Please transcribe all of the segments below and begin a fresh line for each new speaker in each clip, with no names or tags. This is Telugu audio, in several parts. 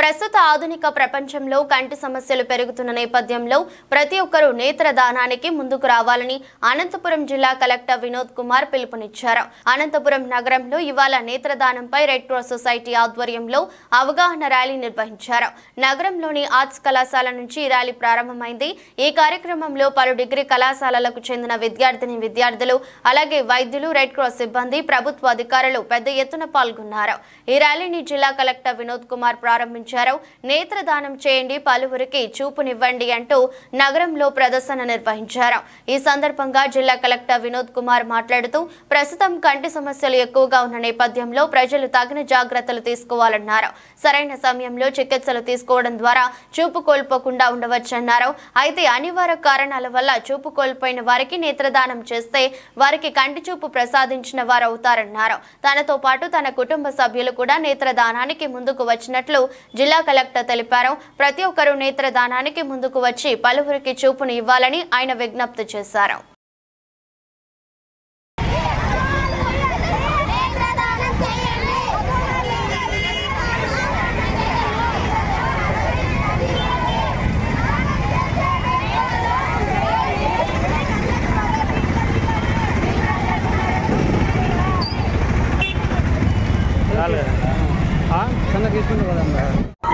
ప్రస్తుత ఆధునిక ప్రపంచంలో కంటి సమస్యలు పెరుగుతున్న నేపథ్యంలో ప్రతి ఒక్కరూ నేత్రదానానికి ముందుకు రావాలని అనంతపురం జిల్లా కలెక్టర్ వినోద్ కుమార్ పిలుపునిచ్చారు. అనంతపురం నగరంలో ఇవాళ నేత్రదానంపై రెడ్ క్రాస్ సొసైటీ ఆధ్వర్యంలో అవగాహన ర్యాలీ నిర్వహించారు. నగరంలోని ఆర్ట్స్ కళాశాల నుంచి ర్యాలీ ప్రారంభమైంది. ఈ కార్యక్రమంలో పలు డిగ్రీ కళాశాలలకు చెందిన విద్యార్థులు అలాగే వైద్యులు, రెడ్ క్రాస్ సిబ్బంది, ప్రభుత్వ అధికారులు పెద్ద ఎత్తున పాల్గొన్నారు. ఈ ర్యాలీని జిల్లా కలెక్టర్ వినోద్ కుమార్ ప్రారంభించారు. నేత్రదానం చేయండి, పలువురికి చూపునివ్వండి అంటూ నగరంలో ప్రదర్శన నిర్వహించారు. ఈ సందర్భంగా జిల్లా కలెక్టర్ వినోద్ కుమార్ మాట్లాడుతూ ప్రస్తుతం కంటి సమస్యలు ఎక్కువగా ఉన్న నేపథ్యంలో ప్రజలు తగిన జాగ్రత్తలు తీసుకోవాలన్నారు. సరైన సమయంలో చికిత్సలు తీసుకోవడం ద్వారా చూపు కోల్పోకుండా ఉండవచ్చన్నారు. అయితే అనివార్య కారణాల వల్ల చూపు కోల్పోయిన వారికి నేత్రదానం చేస్తే వారికి కంటి చూపు ప్రసాదించిన వారు అవుతారన్నారు. తనతో పాటు తన కుటుంబ సభ్యులు కూడా నేత్రదానానికి ముందుకు వచ్చినట్లు జిల్లా కలెక్టర్ తెలిపారు. ప్రతి ఒక్కరూ నేత్రదానానికి ముందుకు వచ్చి పలువురికి చూపును ఇవ్వాలని ఆయన విజ్ఞప్తి చేశారు.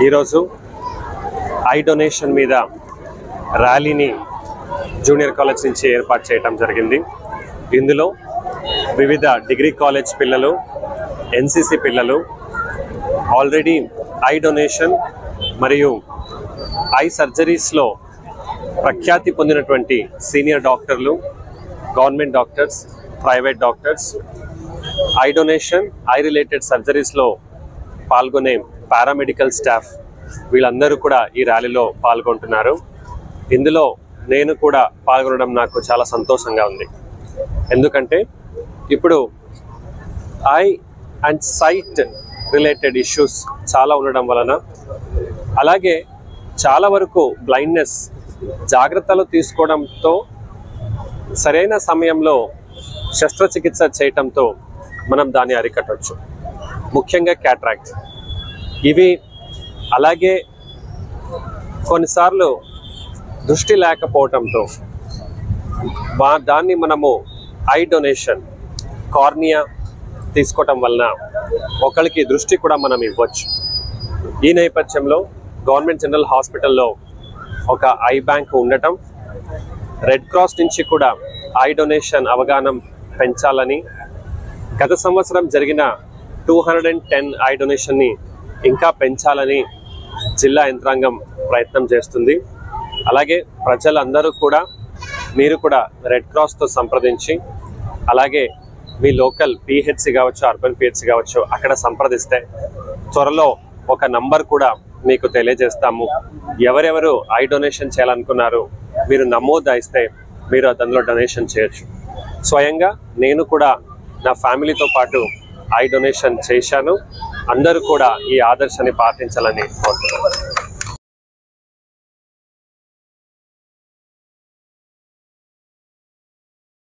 ఈరోజు ఐ డొనేషన్ మీద ర్యాలీని జూనియర్ కాలేజ్ నుంచి ఏర్పాటు చేయడం జరిగింది. ఇందులో వివిధ డిగ్రీ కాలేజ్ పిల్లలు, ఎన్సిసి పిల్లలు ఆల్రెడీ ఐ డొనేషన్ మరియు ఐ సర్జరీస్లో ప్రఖ్యాతి పొందినటువంటి సీనియర్ డాక్టర్లు, government doctors, private doctors, eye donation, eye related సర్జరీస్లో పాల్గొనే పారామెడికల్ స్టాఫ్ వీళ్ళందరూ కూడా ఈ ర్యాలీలో పాల్గొంటున్నారు. ఇందులో నేను కూడా పాల్గొనడం నాకు చాలా సంతోషంగా ఉంది. ఎందుకంటే ఇప్పుడు eye and sight related issues చాలా ఉండడం వలన, అలాగే చాలా వరకు బ్లైండ్నెస్ జాగ్రత్తలు తీసుకోవడంతో సరైన సమయంలో శస్త్రచికిత్స చేయటంతో మనం దాన్ని అరికట్టవచ్చు. ముఖ్యంగా క్యాట్రాక్ట్ ఇవి, అలాగే కొన్నిసార్లు దృష్టి లేకపోవటంతో దాన్ని మనము ఐ డొనేషన్, కార్నియా తీసుకోవటం వలన ఒకరికి దృష్టి కూడా మనం ఇవ్వచ్చు. ఈ నేపథ్యంలో గవర్నమెంట్ జనరల్ హాస్పిటల్లో ఒక ఐ బ్యాంక్ ఉండటం, రెడ్ క్రాస్ నుంచి కూడా ఐ డొనేషన్ అవగాహన పెంచాలని, గత సంవత్సరం జరిగిన 210 ఐ డొనేషన్ని ఇంకా పెంచాలని జిల్లా యంత్రాంగం ప్రయత్నం చేస్తుంది. అలాగే ప్రజలందరూ కూడా, మీరు కూడా రెడ్ క్రాస్తో సంప్రదించి, అలాగే మీ లోకల్ పిహెచ్సి కావచ్చు, అర్బన్ పిహెచ్సి కావచ్చు, అక్కడ సంప్రదిస్తే త్వరలో ఒక నంబర్ కూడా మీకు తెలియజేస్తాము. ఎవరెవరు ఐ డొనేషన్ చేయాలనుకున్నారు మీరు నమోదు అయితే మీరు దానిలో డొనేషన్ చేయొచ్చు. స్వయంగా నేను కూడా నా ఫ్యామిలీతో పాటు ఐ డొనేషన్ చేశాను. అందరూ కూడా ఈ ఆదర్శాన్ని పాటించాలని కోరుతున్నాను.